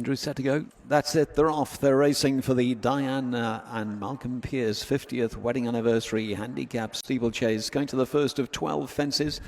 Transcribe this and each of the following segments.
Andrew, set to go. That's it, they're off. They're racing for the Diana and Malcolm Pierce 50th wedding anniversary handicap steeplechase, going to the first of 12 fences.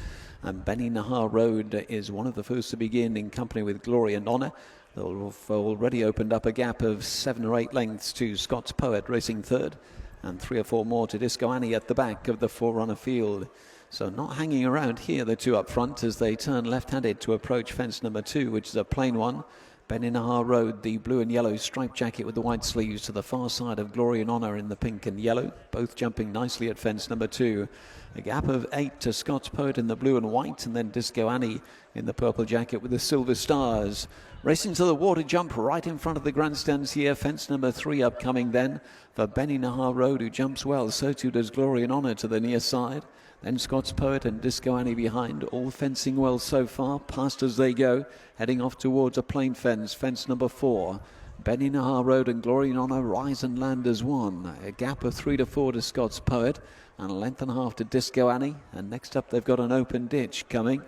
And Benny Nahar Road is one of the first to begin in company with Glory and Honour. They'll have already opened up a gap of 7 or 8 lengths to Scott's Poet racing third, and 3 or 4 more to Disco Annie at the back of the forerunner field. So not hanging around here, the two up front, as they turn left-handed to approach fence number 2, which is a plain one. Benny Nahar Road, the blue and yellow striped jacket with the white sleeves, to the far side of Glory and Honour in the pink and yellow, both jumping nicely at fence number 2. A gap of 8 to Scott's Poet in the blue and white, and then Disco Annie in the purple jacket with the silver stars. Racing to the water jump right in front of the grandstands here. Fence number 3 upcoming then for Benny Nahar Road, who jumps well. So too does Glory and Honour to the near side. Then Scott's Poet and Disco Annie behind, all fencing well so far, past as they go, heading off towards a plain fence, fence number 4. Benny Nahar Road and Glory and Honour rise and land as one. A gap of 3 to 4 to Scott's Poet, and a length and a half to Disco Annie. And next up they've got an open ditch coming.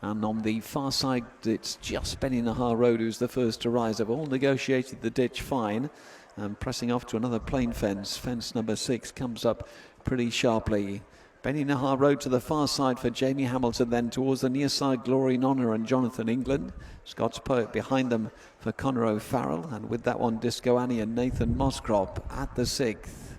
And on the far side, it's just Benny Nahar Road who's the first to rise. They've all negotiated the ditch fine, and pressing off to another plain fence. Fence number 6 comes up pretty sharply. Benny Nahar Road to the far side for Jamie Hamilton, then towards the near side Glory and Honour and Jonathan England. Scott's Poet behind them for Conor O'Farrell, and with that one Disco Annie and Nathan Moscrop at the 6th.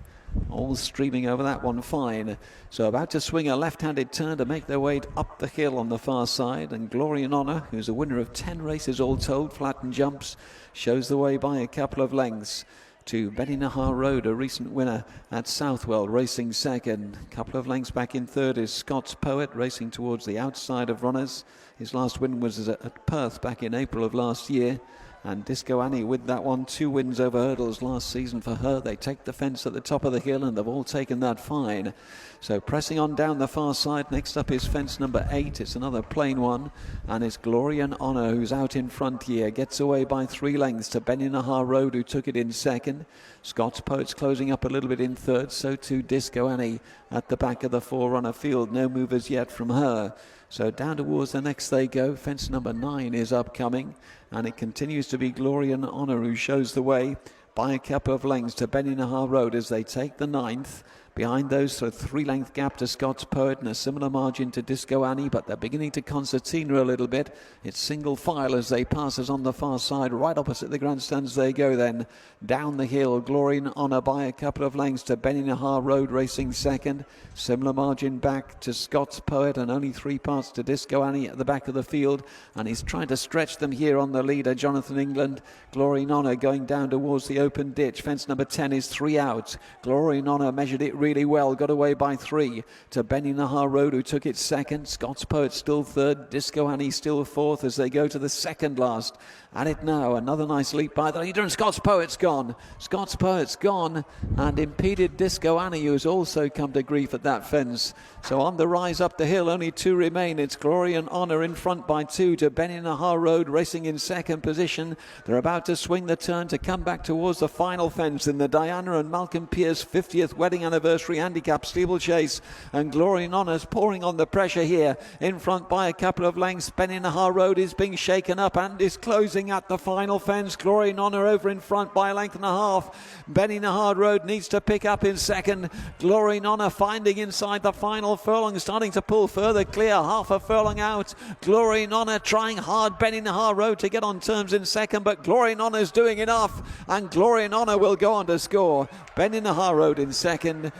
All streaming over that one fine. So about to swing a left-handed turn to make their way up the hill on the far side, and Glory and Honour, who's a winner of 10 races all told, flattened jumps, shows the way by a couple of lengths to Benny Nahar Road, a recent winner at Southwell, racing second. A couple of lengths back in third is Scott's Poet, racing towards the outside of runners. His last win was at Perth back in April of last year. And Disco Annie with that one, 2 wins over hurdles last season for her. They take the fence at the top of the hill, and they've all taken that fine. So pressing on down the far side. Next up is fence number 8. It's another plain one, and it's Glory and Honour who's out in front here. Gets away by 3 lengths to Benny Nahar Road, who took it in second. Scott's Poet's closing up a little bit in third. So too Disco Annie at the back of the forerunner field. No movers yet from her. So down towards the next they go. Fence number 9 is upcoming, and it continues to be Glory and Honour who shows the way by a couple of lengths to Benny Nahar Road as they take the 9th. Behind those, a 3-length gap to Scott's Poet and a similar margin to Disco Annie, but they're beginning to concertina a little bit. It's single file as they pass us on the far side. Right opposite the grandstands they go then. Down the hill, Glory and Honour by a couple of lengths to Benny Nahar Road racing second. Similar margin back to Scott's Poet, and only 3 parts to Disco Annie at the back of the field. And he's trying to stretch them here on the leader, Jonathan England. Glory and Honour going down towards the open ditch. Fence number 10 is 3 out. Glory and Honour measured it really well, got away by 3 to Benny Nahar Road, who took it second. Scott's Poet still third, Disco Annie still fourth as they go to the second last. At it now, another nice leap by the leader, and Scott's Poet's gone. Scott's Poet's gone and impeded Disco Annie, who's also come to grief at that fence. So on the rise up the hill, only 2 remain. It's Glory and Honour in front by 2 to Benny Nahar Road, racing in second position. They're about to swing the turn to come back towards the final fence in the Diana and Malcolm Pierce 50th wedding anniversary handicap steeplechase, and Glory and Honour's pouring on the pressure here in front by a couple of lengths. Benny Nahar Road is being shaken up and is closing at the final fence. Glory and Honour over in front by a length and a half. Benny Nahar Road needs to pick up in second. Glory and Honour finding inside the final furlong, starting to pull further clear, half a furlong out. Glory and Honour trying hard, Benny Nahar Road to get on terms in second, but Glory and Honour's doing enough, and Glory and Honour will go on to score. Benny Nahar Road in second,